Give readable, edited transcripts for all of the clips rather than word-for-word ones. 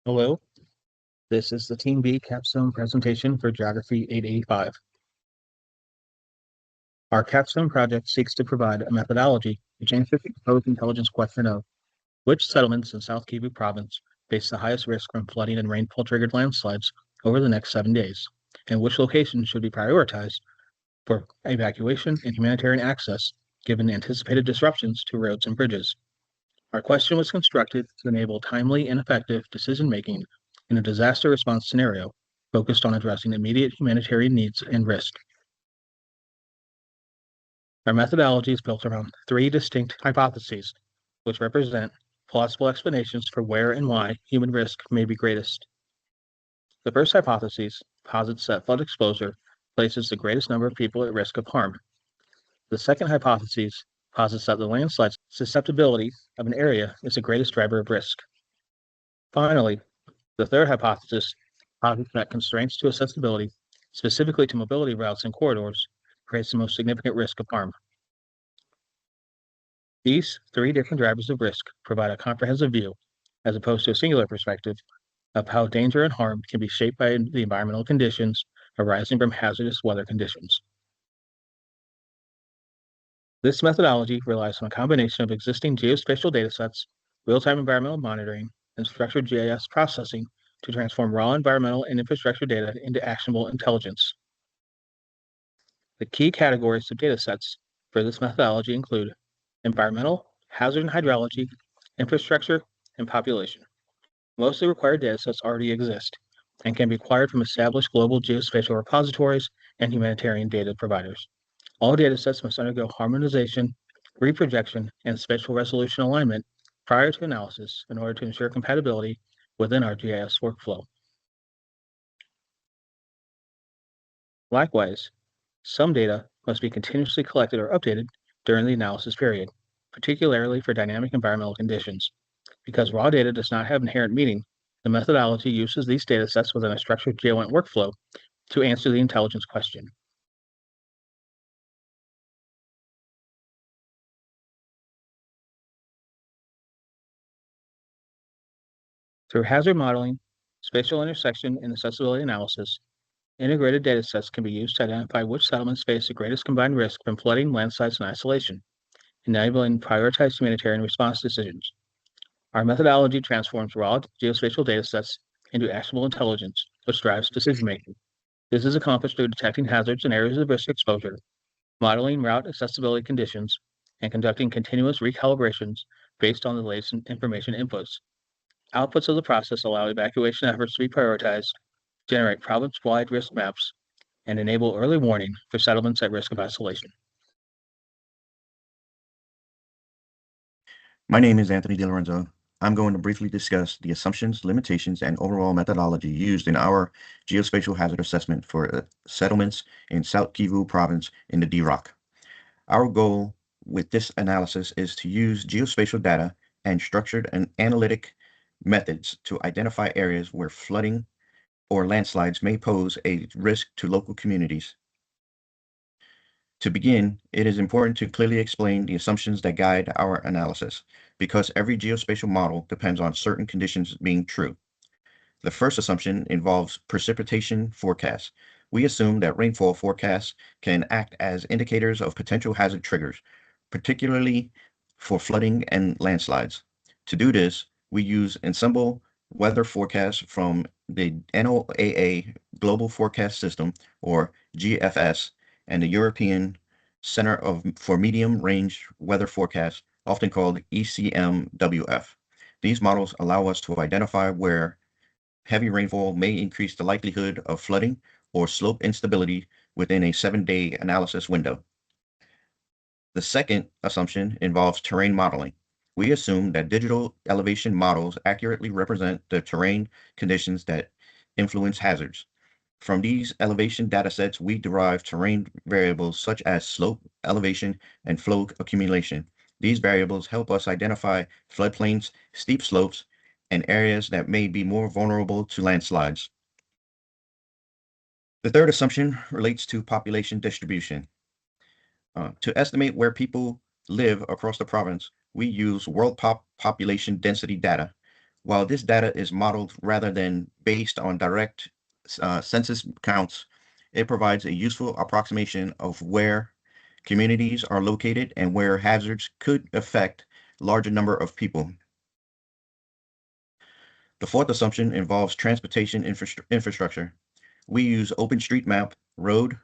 Hello, this is the Team B Capstone presentation for Geography 885. Our Capstone project seeks to provide a methodology which answers the proposed intelligence question of which settlements in South Kivu province face the highest risk from flooding and rainfall-triggered landslides over the next 7 days, and which locations should be prioritized for evacuation and humanitarian access given anticipated disruptions to roads and bridges. Our question was constructed to enable timely and effective decision-making in a disaster response scenario focused on addressing immediate humanitarian needs and risk. Our methodology is built around 3 distinct hypotheses, which represent plausible explanations for where and why human risk may be greatest. The first hypothesis posits that flood exposure places the greatest number of people at risk of harm. The second hypothesis posits that the landslide susceptibility of an area is the greatest driver of risk. Finally, the third hypothesis posits that constraints to accessibility, specifically to mobility routes and corridors, creates the most significant risk of harm. These 3 different drivers of risk provide a comprehensive view, as opposed to a singular perspective, of how danger and harm can be shaped by the environmental conditions arising from hazardous weather conditions. This methodology relies on a combination of existing geospatial datasets, real-time environmental monitoring, and structured GIS processing to transform raw environmental and infrastructure data into actionable intelligence. The key categories of datasets for this methodology include environmental, hazard and hydrology, infrastructure, and population. Most of the required datasets already exist and can be acquired from established global geospatial repositories and humanitarian data providers. All datasets must undergo harmonization, reprojection, and spatial resolution alignment prior to analysis in order to ensure compatibility within our GIS workflow. Likewise, some data must be continuously collected or updated during the analysis period, particularly for dynamic environmental conditions. Because raw data does not have inherent meaning, the methodology uses these datasets within a structured GeoEnt workflow to answer the intelligence question. Through hazard modeling, spatial intersection, and accessibility analysis, integrated datasets can be used to identify which settlements face the greatest combined risk from flooding, landslides, and isolation, enabling prioritized humanitarian response decisions. Our methodology transforms raw geospatial datasets into actionable intelligence, which drives decision-making. This is accomplished through detecting hazards and areas of risk exposure, modeling route accessibility conditions, and conducting continuous recalibrations based on the latest information inputs. Outputs of the process allow evacuation efforts to be prioritized, generate province-wide risk maps, and enable early warning for settlements at risk of isolation. My name is Anthony DiLorenzo. I'm going to briefly discuss the assumptions, limitations, and overall methodology used in our geospatial hazard assessment for settlements in South Kivu province in the D-Rock. Our goal with this analysis is to use geospatial data and structured and analytic methods to identify areas where flooding or landslides may pose a risk to local communities. To begin, it is important to clearly explain the assumptions that guide our analysis, because every geospatial model depends on certain conditions being true. The first assumption involves precipitation forecasts. We assume that rainfall forecasts can act as indicators of potential hazard triggers, particularly for flooding and landslides. To do this, we use ensemble weather forecasts from the NOAA Global Forecast System, or GFS, and the European Center for Medium Range Weather Forecast, often called ECMWF. These models allow us to identify where heavy rainfall may increase the likelihood of flooding or slope instability within a 7-day analysis window. The second assumption involves terrain modeling. We assume that digital elevation models accurately represent the terrain conditions that influence hazards. From these elevation datasets, we derive terrain variables such as slope, elevation, and flow accumulation. These variables help us identify floodplains, steep slopes, and areas that may be more vulnerable to landslides. The third assumption relates to population distribution. To estimate where people live across the province, we use world population density data. While this data is modeled rather than based on direct census counts, it provides a useful approximation of where communities are located and where hazards could affect larger number of people. The fourth assumption involves transportation infrastructure. We use OpenStreetMap, road,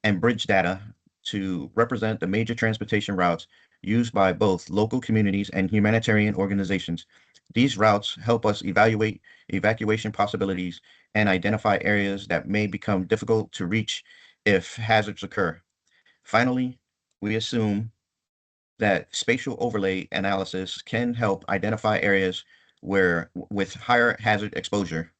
and bridge data to represent the major transportation routes used by both local communities and humanitarian organizations. These routes help us evaluate evacuation possibilities and identify areas that may become difficult to reach if hazards occur. Finally, we assume that spatial overlay analysis can help identify areas where with higher hazard exposure.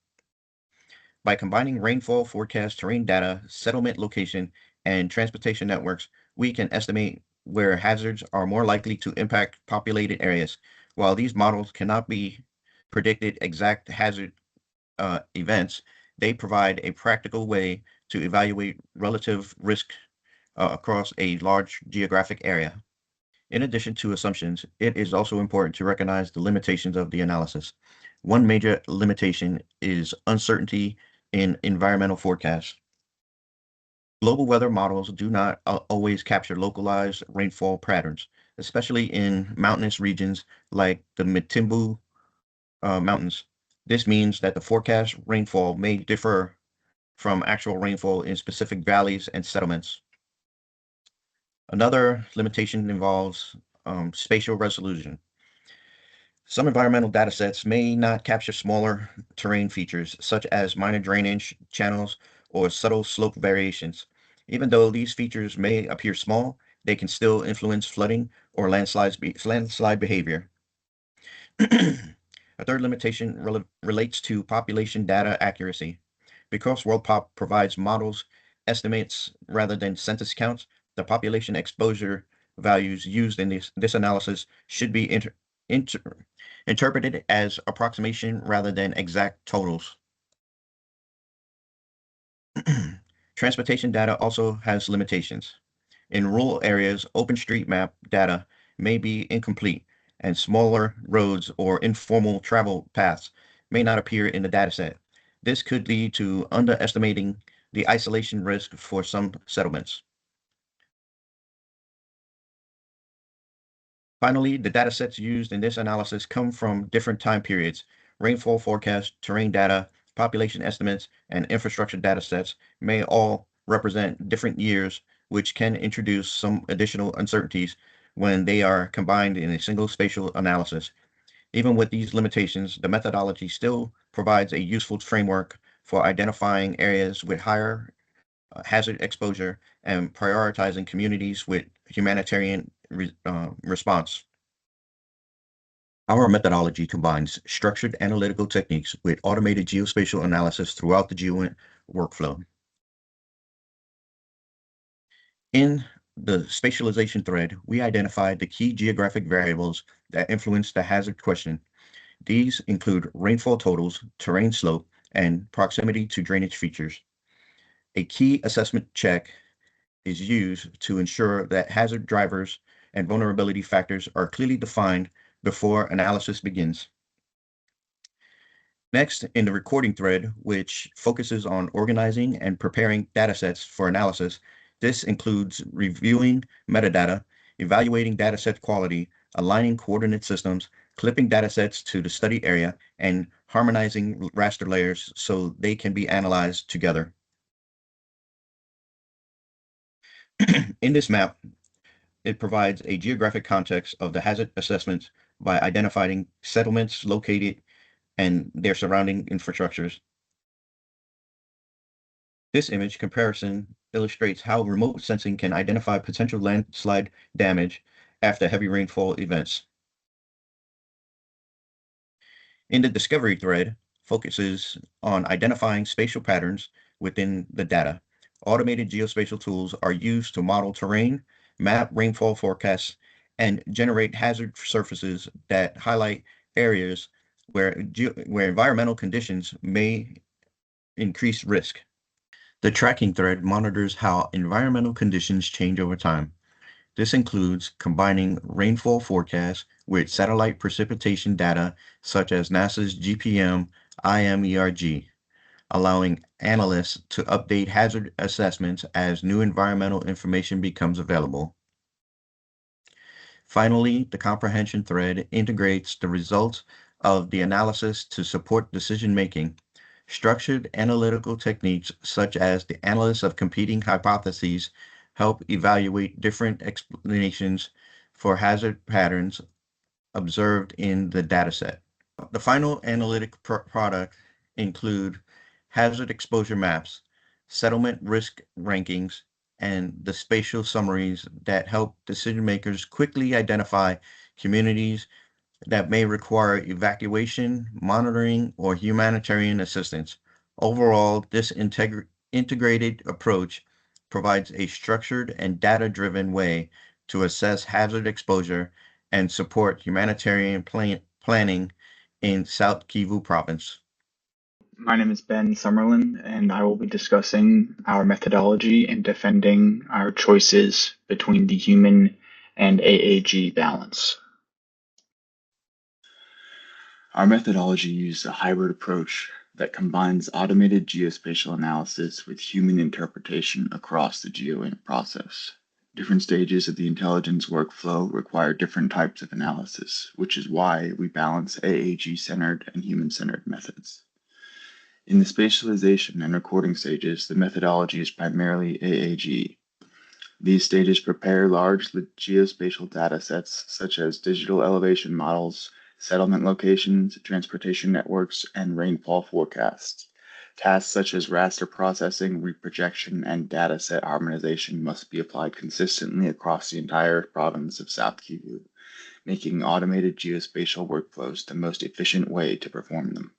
By combining rainfall forecast, terrain data, settlement location, and transportation networks, we can estimate where hazards are more likely to impact populated areas. While these models cannot be predicted exact hazard events, they provide a practical way to evaluate relative risk across a large geographic area. In addition to assumptions, it is also important to recognize the limitations of the analysis. One major limitation is uncertainty in environmental forecasts. Global weather models do not always capture localized rainfall patterns, especially in mountainous regions like the Mitimbu Mountains. This means that the forecast rainfall may differ from actual rainfall in specific valleys and settlements. Another limitation involves spatial resolution. Some environmental data sets may not capture smaller terrain features, such as minor drainage channels or subtle slope variations. Even though these features may appear small, they can still influence flooding or landslide behavior. A third limitation relates to population data accuracy. Because WorldPop provides models, estimates rather than census counts, the population exposure values used in this analysis should be inter- interpreted as approximation rather than exact totals. Transportation data also has limitations. In rural areas, OpenStreetMap data may be incomplete, and smaller roads or informal travel paths may not appear in the dataset. This could lead to underestimating the isolation risk for some settlements. Finally, the datasets used in this analysis come from different time periods. Rainfall forecasts, terrain data, population estimates, and infrastructure datasets may all represent different years, which can introduce some additional uncertainties when they are combined in a single spatial analysis. Even with these limitations, the methodology still provides a useful framework for identifying areas with higher hazard exposure and prioritizing communities with humanitarian response. Our methodology combines structured analytical techniques with automated geospatial analysis throughout the GeoInt workflow. In the spatialization thread, we identified the key geographic variables that influence the hazard question. These include rainfall totals, terrain slope, and proximity to drainage features. A key assessment check is used to ensure that hazard drivers and vulnerability factors are clearly defined before analysis begins. Next, in the recording thread, which focuses on organizing and preparing datasets for analysis, this includes reviewing metadata, evaluating dataset quality, aligning coordinate systems, clipping datasets to the study area, and harmonizing raster layers so they can be analyzed together. In this map, it provides a geographic context of the hazard assessments by identifying settlements located and their surrounding infrastructures. This image comparison illustrates how remote sensing can identify potential landslide damage after heavy rainfall events. In the discovery thread, focuses on identifying spatial patterns within the data. Automated geospatial tools are used to model terrain, map rainfall forecasts, and generate hazard surfaces that highlight areas where environmental conditions may increase risk. The tracking thread monitors how environmental conditions change over time. This includes combining rainfall forecasts with satellite precipitation data such as NASA's GPM IMERG, allowing analysts to update hazard assessments as new environmental information becomes available. Finally, the comprehension thread integrates the results of the analysis to support decision-making. Structured analytical techniques such as the analysis of competing hypotheses help evaluate different explanations for hazard patterns observed in the dataset. The final analytic product include hazard exposure maps, settlement risk rankings, and the spatial summaries that help decision makers quickly identify communities that may require evacuation, monitoring, or humanitarian assistance. Overall, this integrated approach provides a structured and data-driven way to assess hazard exposure and support humanitarian planning in South Kivu province. My name is Ben Summerlin, and I will be discussing our methodology in defending our choices between the human and AAG balance. Our methodology uses a hybrid approach that combines automated geospatial analysis with human interpretation across the GeoInt process. Different stages of the intelligence workflow require different types of analysis, which is why we balance AAG-centered and human-centered methods. In the spatialization and recording stages, the methodology is primarily AAG. These stages prepare large geospatial datasets such as digital elevation models, settlement locations, transportation networks, and rainfall forecasts. Tasks such as raster processing, reprojection, and dataset harmonization must be applied consistently across the entire province of South Kivu, making automated geospatial workflows the most efficient way to perform them.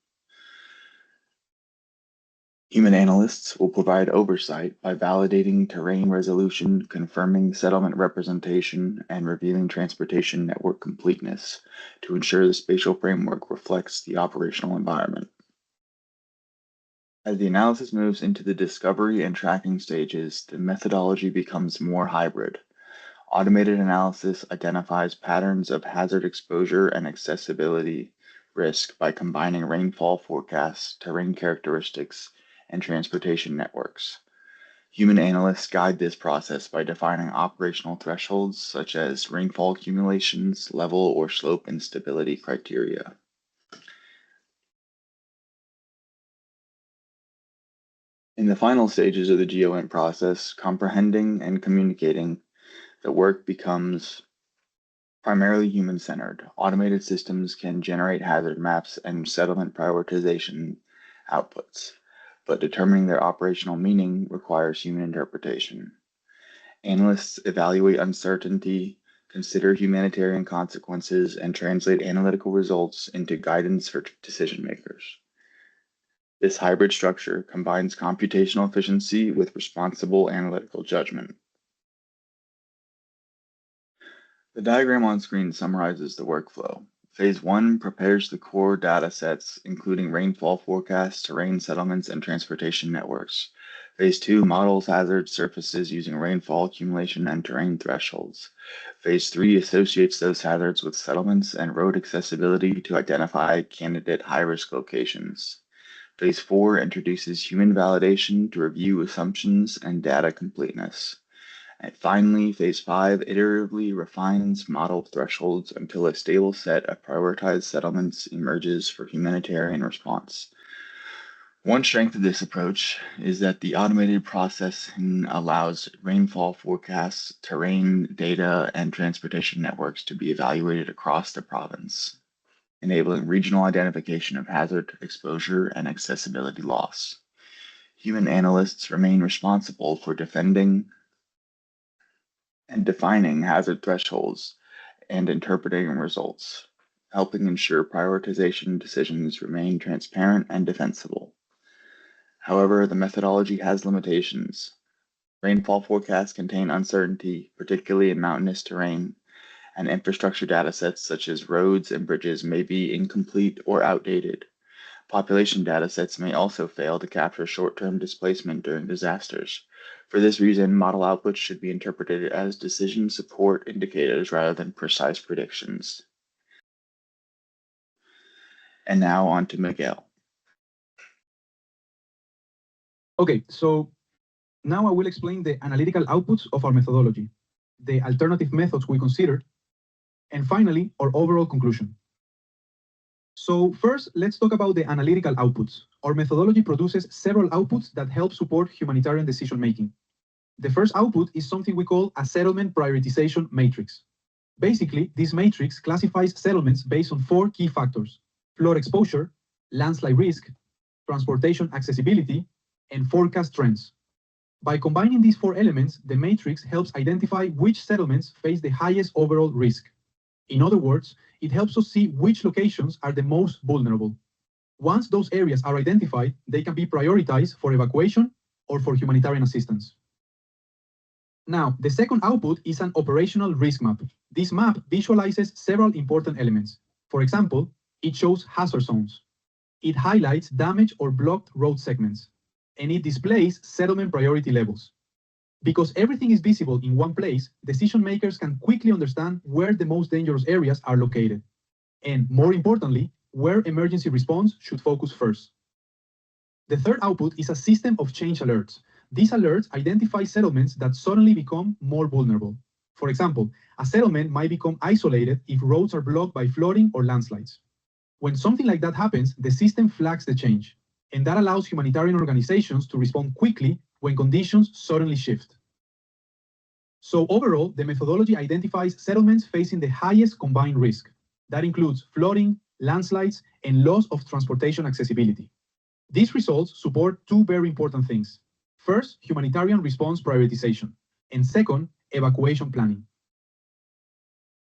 Human analysts will provide oversight by validating terrain resolution, confirming settlement representation, and reviewing transportation network completeness to ensure the spatial framework reflects the operational environment. As the analysis moves into the discovery and tracking stages, the methodology becomes more hybrid. Automated analysis identifies patterns of hazard exposure and accessibility risk by combining rainfall forecasts, terrain characteristics, and transportation networks. Human analysts guide this process by defining operational thresholds such as rainfall accumulations, level or slope instability criteria. In the final stages of the GeoInt process, comprehending and communicating, the work becomes primarily human-centered. Automated systems can generate hazard maps and settlement prioritization outputs, but determining their operational meaning requires human interpretation. Analysts evaluate uncertainty, consider humanitarian consequences, and translate analytical results into guidance for decision makers. This hybrid structure combines computational efficiency with responsible analytical judgment. The diagram on screen summarizes the workflow. Phase 1 prepares the core data sets, including rainfall forecasts, terrain settlements, and transportation networks. Phase 2 models hazard surfaces using rainfall accumulation and terrain thresholds. Phase 3 associates those hazards with settlements and road accessibility to identify candidate high-risk locations. Phase 4 introduces human validation to review assumptions and data completeness. And finally, Phase 5 iteratively refines model thresholds until a stable set of prioritized settlements emerges for humanitarian response. One strength of this approach is that the automated processing allows rainfall forecasts, terrain data, and transportation networks to be evaluated across the province, enabling regional identification of hazard exposure and accessibility loss. Human analysts remain responsible for defending and defining hazard thresholds and interpreting results, helping ensure prioritization decisions remain transparent and defensible. However, the methodology has limitations. Rainfall forecasts contain uncertainty, particularly in mountainous terrain, and infrastructure datasets such as roads and bridges may be incomplete or outdated. Population datasets may also fail to capture short-term displacement during disasters. For this reason, model outputs should be interpreted as decision support indicators rather than precise predictions. And now on to Miguel. Okay, so now I will explain the analytical outputs of our methodology, the alternative methods we considered, and finally, our overall conclusion. So first, let's talk about the analytical outputs. Our methodology produces several outputs that help support humanitarian decision-making. The first output is something we call a settlement prioritization matrix. Basically, this matrix classifies settlements based on 4 key factors: flood exposure, landslide risk, transportation accessibility, and forecast trends. By combining these 4 elements, the matrix helps identify which settlements face the highest overall risk. In other words, it helps us see which locations are the most vulnerable. Once those areas are identified, they can be prioritized for evacuation or for humanitarian assistance. Now, the second output is an operational risk map. This map visualizes several important elements. For example, it shows hazard zones. It highlights damaged or blocked road segments, and it displays settlement priority levels. Because everything is visible in one place, decision makers can quickly understand where the most dangerous areas are located, and more importantly, where emergency response should focus first. The third output is a system of change alerts. These alerts identify settlements that suddenly become more vulnerable. For example, a settlement might become isolated if roads are blocked by flooding or landslides. When something like that happens, the system flags the change, and that allows humanitarian organizations to respond quickly when conditions suddenly shift. So overall, the methodology identifies settlements facing the highest combined risk. That includes flooding, landslides, and loss of transportation accessibility. These results support 2 very important things. First, humanitarian response prioritization, and second, evacuation planning.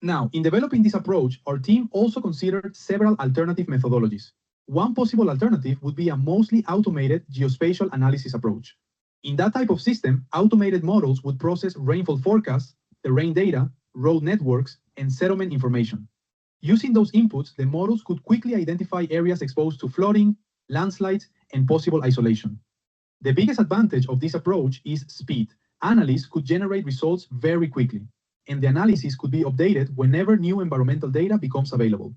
Now, in developing this approach, our team also considered several alternative methodologies. One possible alternative would be a mostly automated geospatial analysis approach. In that type of system, automated models would process rainfall forecasts, terrain data, road networks, and settlement information. Using those inputs, the models could quickly identify areas exposed to flooding, landslides, and possible isolation. The biggest advantage of this approach is speed. Analysts could generate results very quickly, and the analysis could be updated whenever new environmental data becomes available.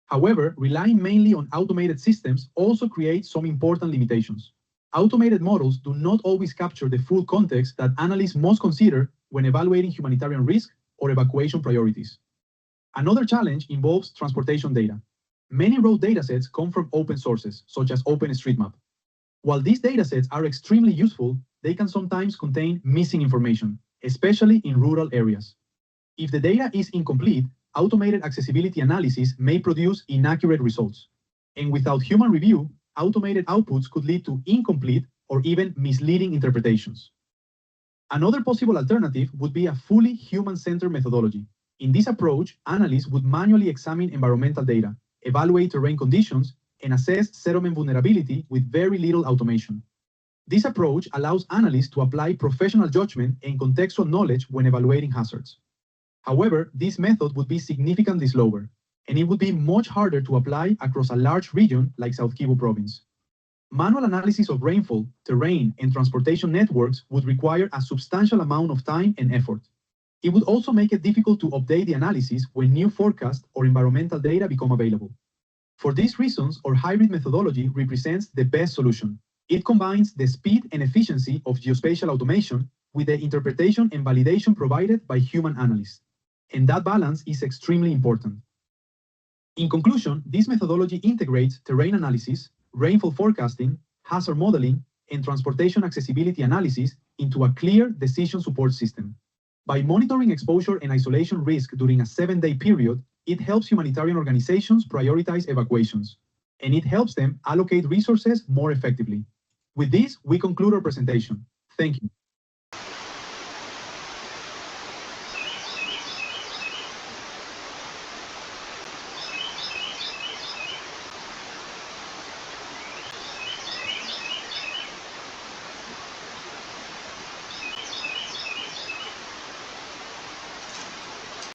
However, relying mainly on automated systems also creates some important limitations. Automated models do not always capture the full context that analysts must consider when evaluating humanitarian risk or evacuation priorities. Another challenge involves transportation data. Many road datasets come from open sources, such as OpenStreetMap. While these datasets are extremely useful, they can sometimes contain missing information, especially in rural areas. If the data is incomplete, automated accessibility analysis may produce inaccurate results. And without human review, automated outputs could lead to incomplete or even misleading interpretations. Another possible alternative would be a fully human-centered methodology. In this approach, analysts would manually examine environmental data, evaluate terrain conditions, and assess settlement vulnerability with very little automation. This approach allows analysts to apply professional judgment and contextual knowledge when evaluating hazards. However, this method would be significantly slower, and it would be much harder to apply across a large region like South Kivu province. Manual analysis of rainfall, terrain, and transportation networks would require a substantial amount of time and effort. It would also make it difficult to update the analysis when new forecasts or environmental data become available. For these reasons, our hybrid methodology represents the best solution. It combines the speed and efficiency of geospatial automation with the interpretation and validation provided by human analysts. And that balance is extremely important. In conclusion, this methodology integrates terrain analysis, rainfall forecasting, hazard modeling, and transportation accessibility analysis into a clear decision support system. By monitoring exposure and isolation risk during a 7-day period, it helps humanitarian organizations prioritize evacuations, and it helps them allocate resources more effectively. With this, we conclude our presentation. Thank you.